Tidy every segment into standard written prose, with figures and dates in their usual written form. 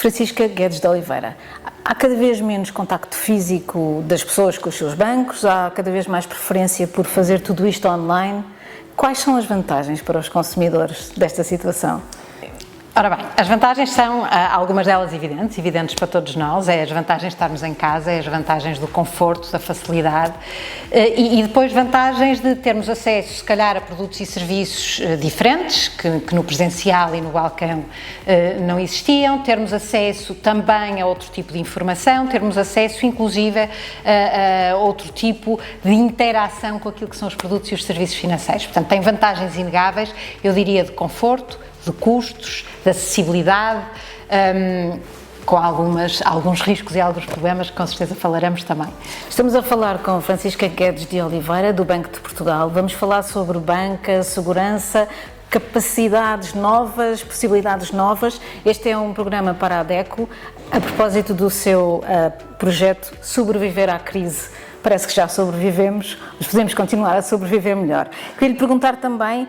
Francisca Guedes de Oliveira, há cada vez menos contacto físico das pessoas com os seus bancos, há cada vez mais preferência por fazer tudo isto online. Quais são as vantagens para os consumidores desta situação? Ora bem, as vantagens são, algumas delas evidentes para todos nós, é as vantagens de estarmos em casa, é as vantagens do conforto, da facilidade e depois vantagens de termos acesso, se calhar, a produtos e serviços diferentes, que no presencial e no balcão não existiam, termos acesso também a outro tipo de informação, termos acesso, inclusive, a outro tipo de interação com aquilo que são os produtos e os serviços financeiros. Portanto, tem vantagens inegáveis, eu diria, de conforto, de custos, de acessibilidade, com alguns riscos e alguns problemas que com certeza falaremos também. Estamos a falar com Francisca Guedes de Oliveira, do Banco de Portugal. Vamos falar sobre banca, segurança, capacidades novas, possibilidades novas. Este é um programa para a DECO, a propósito do seu projeto Sobreviver à Crise. Parece que já sobrevivemos, mas podemos continuar a sobreviver melhor. Queria lhe perguntar também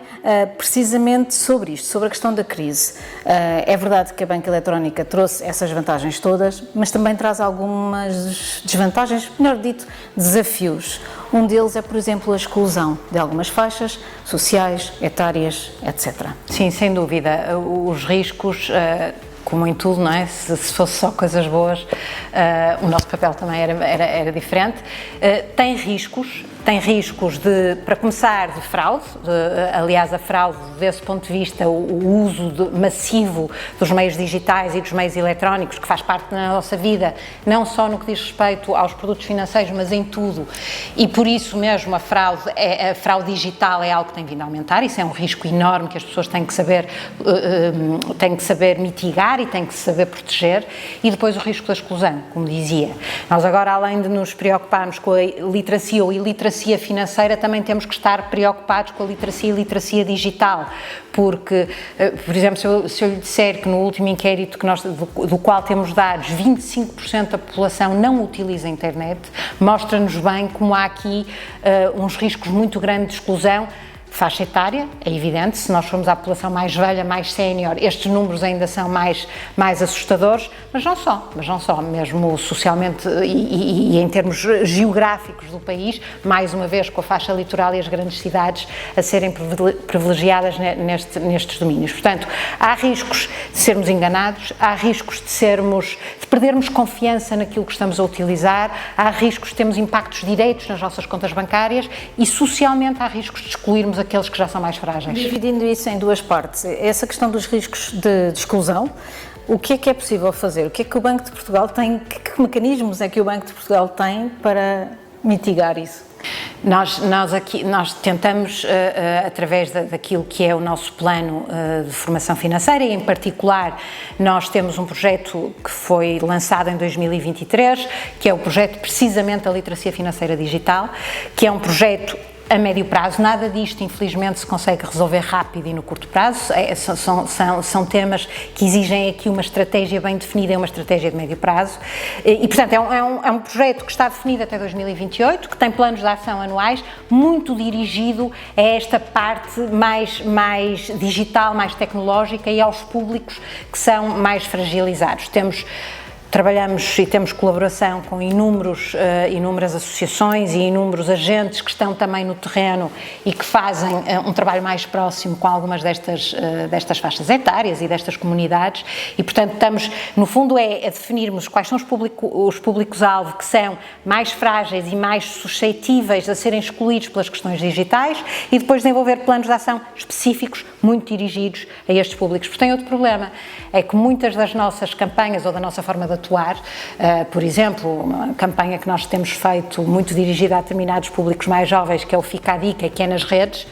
precisamente sobre isto, sobre a questão da crise. É verdade que a banca eletrónica trouxe essas vantagens todas, mas também traz algumas desvantagens, melhor dito, desafios. Um deles é, por exemplo, a exclusão de algumas faixas sociais, etárias, etc. Sim, sem dúvida. Os riscos... como em tudo, não é? Se fosse só coisas boas, o nosso papel também era diferente. Tem riscos de, para começar, de fraude. Aliás, a fraude, desse ponto de vista, o uso massivo dos meios digitais e dos meios eletrónicos, que faz parte da nossa vida, não só no que diz respeito aos produtos financeiros, mas em tudo. E por isso mesmo a fraude digital é algo que tem vindo a aumentar. Isso é um risco enorme que as pessoas têm que saber mitigar e têm que saber proteger. E depois o risco da exclusão, como dizia. Nós agora, além de nos preocuparmos com a literacia ou iliteracia financeira, também temos que estar preocupados com a literacia e literacia digital, porque, por exemplo, se eu lhe disser que no último inquérito do qual temos dados, 25% da população não utiliza a internet, mostra-nos bem como há aqui uns riscos muito grandes de exclusão. Faixa etária, é evidente, se nós formos à população mais velha, mais sénior, estes números ainda são mais assustadores, mas não só, mesmo socialmente e em termos geográficos do país, mais uma vez com a faixa litoral e as grandes cidades a serem privilegiadas nestes domínios. Portanto, há riscos de sermos enganados, há riscos de perdermos confiança naquilo que estamos a utilizar, há riscos de termos impactos diretos nas nossas contas bancárias e socialmente há riscos de excluirmos aqueles que já são mais frágeis. Dividindo isso em duas partes, essa questão dos riscos de exclusão, o que é possível fazer? O que é que o Banco de Portugal tem, que mecanismos é que o Banco de Portugal tem para mitigar isso? Nós tentamos, através daquilo que é o nosso plano de formação financeira, e em particular nós temos um projeto que foi lançado em 2023, que é o projeto precisamente da literacia financeira digital, que é um projeto a médio prazo. Nada disto, infelizmente, se consegue resolver rápido e no curto prazo. São temas que exigem aqui uma estratégia bem definida e uma estratégia de médio prazo. E, portanto, é um projeto que está definido até 2028, que tem planos de ação anuais, muito dirigido a esta parte mais digital, mais tecnológica e aos públicos que são mais fragilizados. Trabalhamos e temos colaboração com inúmeras associações e inúmeros agentes que estão também no terreno e que fazem um trabalho mais próximo com algumas destas faixas etárias e destas comunidades e, portanto, estamos, no fundo, a definirmos quais são os públicos-alvo que são mais frágeis e mais suscetíveis a serem excluídos pelas questões digitais e depois desenvolver planos de ação específicos, muito dirigidos a estes públicos. Porque tem outro problema, é que muitas das nossas campanhas ou da nossa forma de atuar, por exemplo, uma campanha que nós temos feito muito dirigida a determinados públicos mais jovens, que é o Fica a Dica, que é nas redes,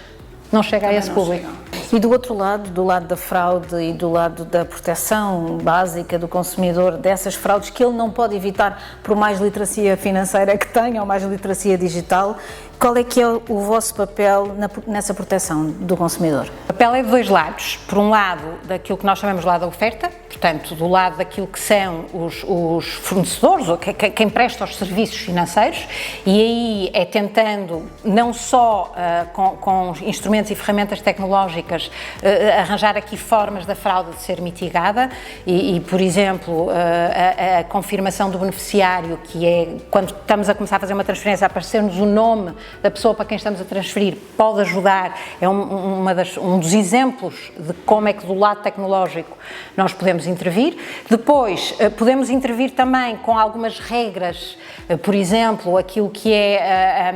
não chega a esse público. E do outro lado, do lado da fraude e do lado da proteção básica do consumidor dessas fraudes que ele não pode evitar por mais literacia financeira que tenha ou mais literacia digital, qual é que é o vosso papel nessa proteção do consumidor? O papel é de dois lados. Por um lado, daquilo que nós chamamos de lado da oferta, portanto, do lado daquilo que são os fornecedores, ou quem presta os serviços financeiros, e aí é tentando, não só com instrumentos e ferramentas tecnológicas, arranjar aqui formas da fraude de ser mitigada, e por exemplo, a confirmação do beneficiário, que é quando estamos a começar a fazer uma transferência, aparecer-nos o nome da pessoa para quem estamos a transferir, pode ajudar, é um dos exemplos de como é que do lado tecnológico nós podemos intervir. Depois, podemos intervir também com algumas regras, por exemplo, aquilo que é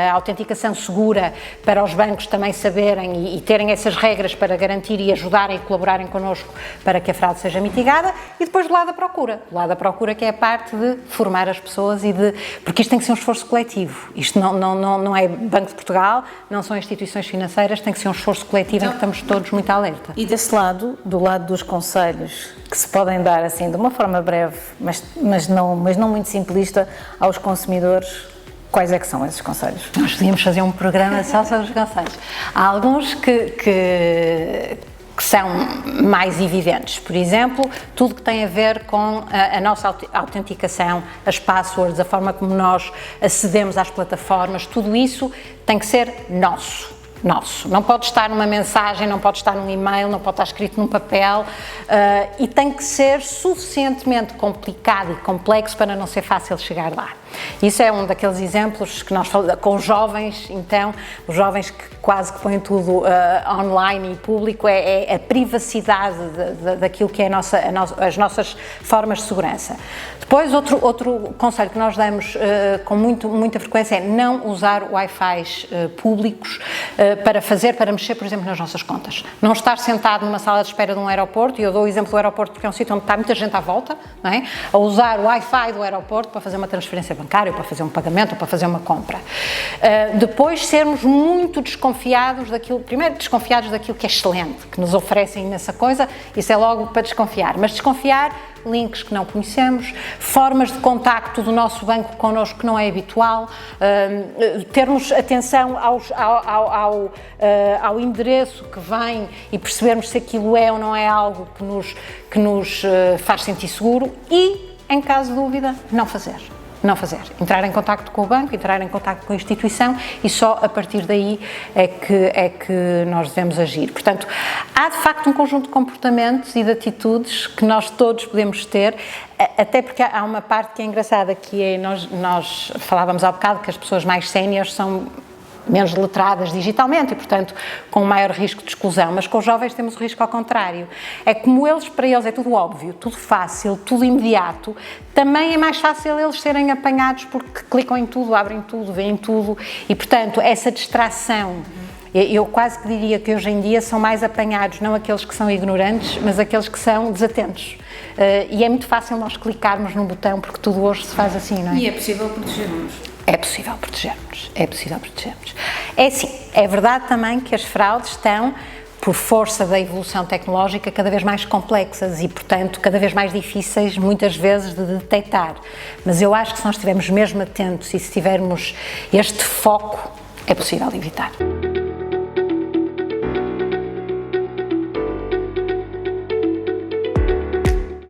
a autenticação segura, para os bancos também saberem e terem essas regras para garantir e ajudarem e colaborarem connosco para que a fraude seja mitigada. E depois do lado da procura. Do lado da procura, que é a parte de formar as pessoas porque isto tem que ser um esforço coletivo. Isto não é Banco de Portugal, não são instituições financeiras, tem que ser um esforço coletivo em que estamos todos muito alerta. E desse lado, do lado dos conselhos, que se podem dar assim de uma forma breve, mas não muito simplista, aos consumidores, quais é que são esses conselhos? Nós podíamos fazer um programa só sobre os conselhos. Há alguns que são mais evidentes. Por exemplo, tudo que tem a ver com a nossa autenticação, as passwords, a forma como nós acedemos às plataformas, tudo isso tem que ser nosso. Não pode estar numa mensagem, não pode estar num e-mail, não pode estar escrito num papel, e tem que ser suficientemente complicado e complexo para não ser fácil chegar lá. Isso é um daqueles exemplos que nós falamos com os jovens, então, os jovens que quase que põem tudo online e público, é a privacidade daquilo que é as nossas formas de segurança. Depois, outro conselho que nós damos com muita frequência é não usar Wi-Fis públicos para mexer, por exemplo, nas nossas contas. Não estar sentado numa sala de espera de um aeroporto, e eu dou o exemplo do aeroporto porque é um sítio onde está muita gente à volta, não é? A usar o Wi-Fi do aeroporto para fazer uma transferência bancária, para fazer um pagamento, ou para fazer uma compra. Depois, sermos muito desconfiados daquilo que é excelente, que nos oferecem imensa coisa, isso é logo para desconfiar, mas desconfiar links que não conhecemos, formas de contacto do nosso banco connosco que não é habitual, termos atenção ao endereço que vem e percebermos se aquilo é ou não é algo que nos faz sentir seguro e, em caso de dúvida, não fazer. Entrar em contacto com o banco, entrar em contacto com a instituição e só a partir daí é que nós devemos agir. Portanto, há de facto um conjunto de comportamentos e de atitudes que nós todos podemos ter, até porque há uma parte que é engraçada, que é, nós falávamos há bocado que as pessoas mais séniores são menos letradas digitalmente e, portanto, com um maior risco de exclusão, mas com os jovens temos o risco ao contrário. É como para eles é tudo óbvio, tudo fácil, tudo imediato, também é mais fácil eles serem apanhados porque clicam em tudo, abrem tudo, veem tudo e, portanto, essa distração, eu quase que diria que hoje em dia são mais apanhados não aqueles que são ignorantes, mas aqueles que são desatentos. E é muito fácil nós clicarmos num botão porque tudo hoje se faz assim, não é? E é possível protegermos. É possível protegermos. É sim, é verdade também que as fraudes estão, por força da evolução tecnológica, cada vez mais complexas e, portanto, cada vez mais difíceis, muitas vezes, de detectar. Mas eu acho que se nós estivermos mesmo atentos e se tivermos este foco, é possível evitar.